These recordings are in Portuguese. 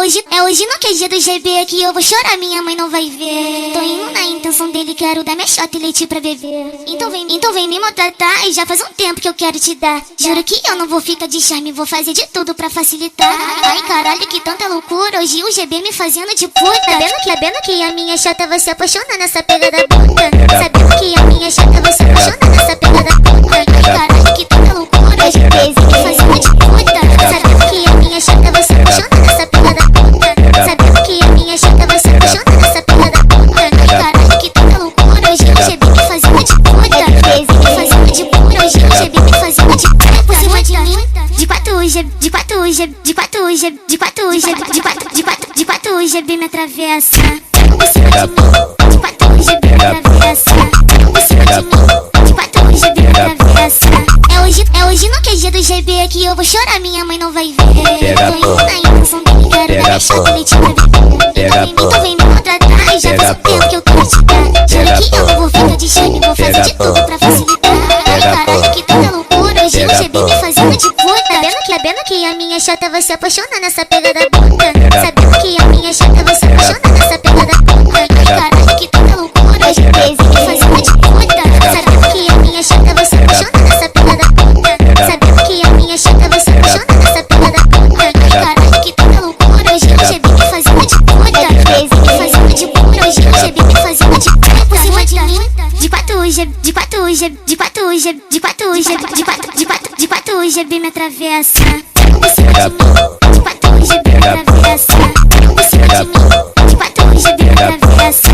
hoje no QG do GB que eu vou chorar, minha mãe não vai ver. Tô indo na intenção dele, quero dar minha chata e leite pra beber. Então vem me maltratar e já faz um tempo que eu quero te dar. Juro que eu não vou ficar de charme, vou fazer de tudo pra facilitar. Ai caralho, que tanta loucura, hoje o GB me fazendo de puta. Sabendo que a minha chata vai se apaixonar nessa pegada puta. Sabendo que a minha chata vai se apaixonar nessa pegada puta. Ai caralho, que tanta loucura, hoje o GB me fazendo de puta. Sabendo que a minha chata vai se apaixonar nessa pegada puta. Sabendo que a minha chata vai se apaixonar nessa pegada puta. Ai caralho, que tanta loucura, hoje o GB me fazendo de puta. GB me fazendo de puta, hoje o GB me fazendo de puta. Por cima de mim, de quatro o GB me atravessa. Por cima de mim, de quatro o GB me atravessa. Por cima de mim, de quatro o GB me atravessa. É hoje no QG do GB que eu vou chorar, minha mãe não vai ver. Tô indo na intenção dele, quero dar minha chata e leite pra beber. Então vem me maltratar e já faz um tempo que eu quero te dar. Juro que eu não vou ficar de charme, vou fazer de tudo pra facilitar. Ai caralho, que tanta loucura, hoje o GB me fazendo de puta. Sabendo que a minha chata vai se apaixonar nessa pegada puta. Sabendo que a minha chata vai se apaixonar nessa pegada puta. Ai caralho, que tanta loucura, hoje o GB me fazendo de puta. Sabendo que a minha chata vai se apaixonar nessa pegada puta. Sabendo que a minha chata vai se apaixonar nessa pegada puta. Ai caralho, que tanta loucura, hoje o GB me fazendo de puta. GB me fazendo de puta, hoje o GB me fazendo de puta. Por cima de mim, de quatro o GB me atravessa. Por cima de mim, de quatro o GB me atravessa. Por cima de mim, de quatro o GB me atravessa.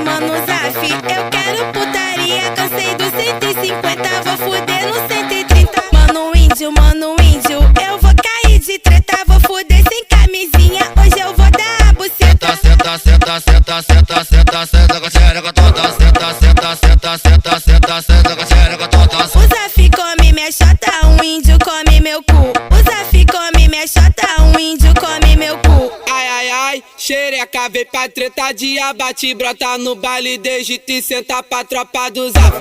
Mano Zaf, eu quero putaria. Cansei do 150, vou fuder no 130. Mano índio, eu vou cair de treta. Vou fuder sem camisinha, hoje eu vou dar a buceta. Senta com a xereca toda. Senta com a xereca toda. O Zaf come minha chata, um índio come meu cu. O Zaf come minha chata, um índio come meu cu. Ai, xereca vem pra treta de abate. Brota no baile desde e senta pra tropa do Zaf.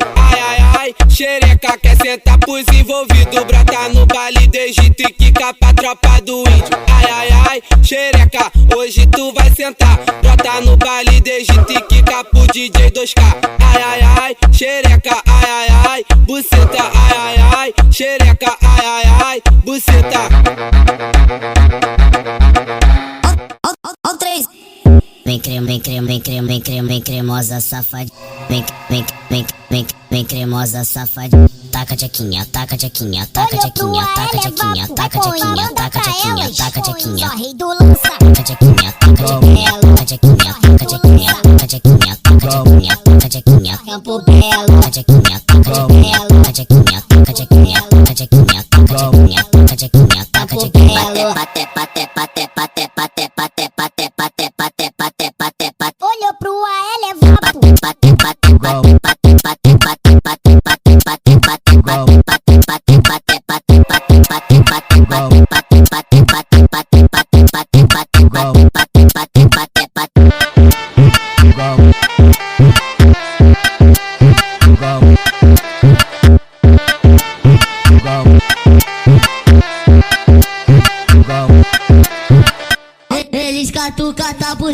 Ai, xereca quer sentar pros envolvidos. Brota no baile desde e quica pra tropa do índio. Ai, xereca, hoje tu vai sentar. Brota no baile desde e quica pro DJ 2K. Ai, xereca, ai, buceta. Ai, xereca, ai, buceta. Ó três. Vem cremosa safadinha. Vem cremosa safadinha. Taca tchequinha. Taca tchequinha. Taca tchequinha. Taca tchequinha. Taca tchequinha. Taca tchequinha. Rei do lança. Taca tchequinha. Taca tchequinha. Taca tchequinha. Taca tchequinha. Taca tchequinha. Taca tchequinha. Campo Belo. Taca tchequinha. Taca tchequinha. Taca tchequinha. Taca tchequinha. Taca tchequinha. Taca tchequinha. Taca tchequinha. Bate. Olhou pro ar, é vapo.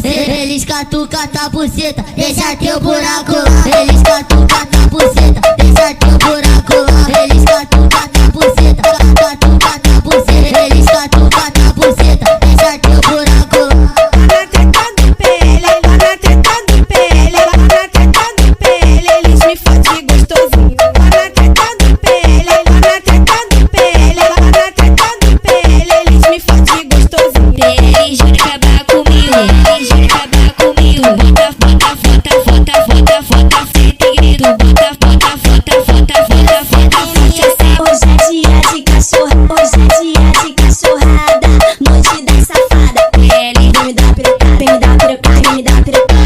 Eles catucata a buceta, deixa teu buraco lá. Eles catucata a buceta, deixa teu buraco lá. Eles catucata a buceta, catucata a buceta. Eles catucata a buceta, deixa teu buraco lá. Na treta do PL, lá na treta do PL, lá na treta do PL, eles me fodem gostosinho. Lá na treta do PL, lá na treta do PL, lá na treta do PL, eles me fodem gostosinho. Eles vão acabar comigo, eles vão acabar comigo. Bota, sem segredo. Bota, Hoje é dia de cachorro, hoje é dia de cachorrada. Noite da safada. PL, Vem me dar pirocada, vem me dar pirocada, vem me dar pirocada.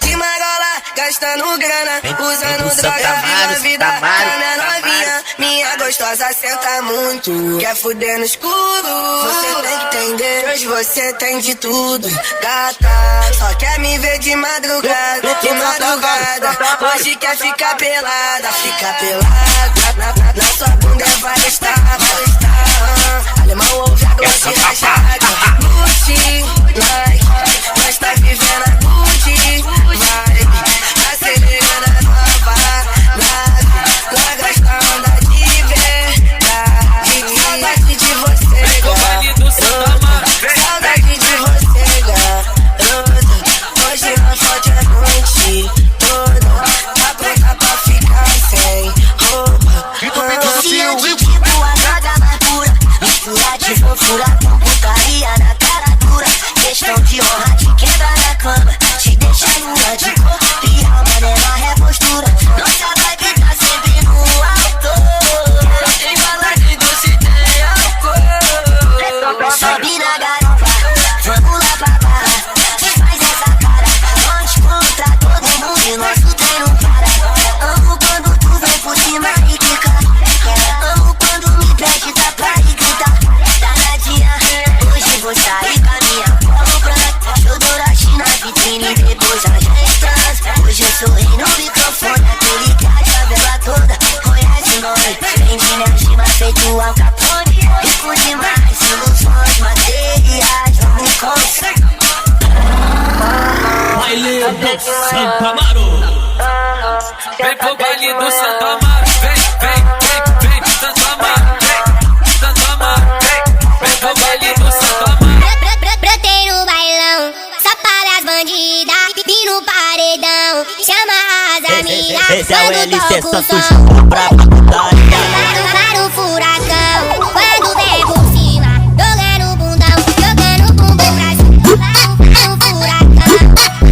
De marola, gastando grana, usando droga, viva a vida. Minha novinha, minha gostosa, senta muito. Quer fuder no escuro? Você tem que entender, hoje você tem de tudo. Gata, só quer me ver de madrugada, de madrugada. Hoje quer ficar pelada, fica pelada. Na sua bunda vai estar. Alemão ouve a glote rachada. Gucci, Nike, nós tá vivendo a Gucci vibe. Acelerando a nova nave. Larga esta onda de verdade. Saudade de você, garota. Saudade de você, garota. Hoje não fode a noite toda. Tá pronta pra ficar sem roupa. Se eu te digo a droga mais pura, mistura de fofura com putaria na cara dura. Questão de honra te quebra na cama, te deixa nua de corpo e alma, nela repostura. Nossa vibe tá sempre no alto. Quem fala que doce tem álcool. Sobe na garupa, vamos lá pra barra. Faz essa cara, nós contra todo mundo e nosso trem não para. Amo quando tu vem por cima e quica. Amo quando me pede da praia e grita. Danadinha, hoje vou sair com a minha polo branca. Eu dou na vitrine e depois a gente transa. Hoje eu sorri no microfone, aquele que a favela toda conhece o nome. Vem de Nejima feito Al Capone. Rico demais, ilusões materiais, vamos conseguir. Baile do Santo Amaro. Vem pro baile do Santo Amaro. Vem, Santo Amaro. Santo Amaro. Vem pro baile do Santo Amaro. Brotei no bailão, só para as bandidas. E no paredão, chama as amigas. Esse é o LC Quando toco o Santos som, pra putaria. para o furacão. Quando vem por cima, jogando o bundão, jogando o bumbum pra cima. Para o furacão.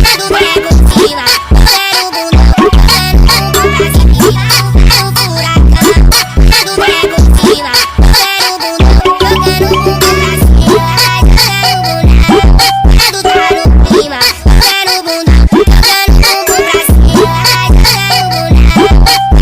Quando vem por cima, jogando o bundão, jogando o bumbum pra cima. Para o furacão. Quando vem por cima, jogando o bundão, jogando o bumbum pra cima. Quando tá no clima, jogando o bundão, jogando o bumbum pra cima.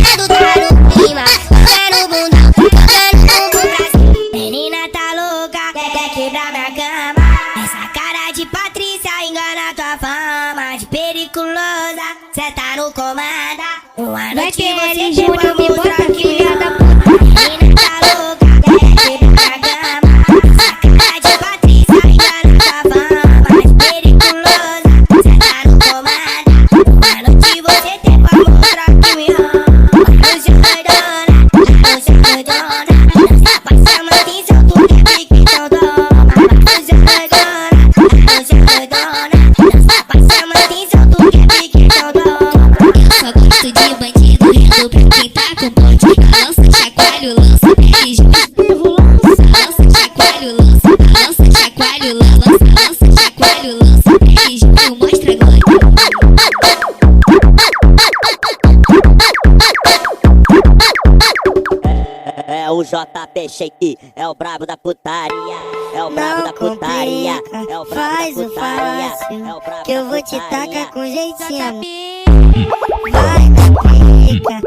Quando tá no clima, jogando o bundão, jogando o bumbum pra cima. Menina tá louca, quer quebrar minha cama. Essa cara de Patrícia engana tua fama de periculosa. Cê tá no comando. Uma noite você chegou a mostrar que menina tá louca, quer quebrar minha cama. Essa cara de Patrícia engana tua fama de periculosa. Cê tá no comando. Uma noite você tem pra mostrar que me ama. Luz doidona, dança pra chamar atenção, tu quer pique, então toma. Luz doidona, dança pra chamar atenção, tu quer pique, então toma. Só gosto de bandido, rindo pra quem tá com bonde. Balança, chacoalho, lança, beijo. Balança, chacoalho, lança, balança, chacoalho, lança, chacoalho, lança, beijo. Mostra agora. É o JP Shake, é o brabo da putaria. É o brabo da putaria. É o brabo Faz da o putaria. fácil, É o brabo que eu da vou te putaria. tacar com jeitinho. Vai na pica,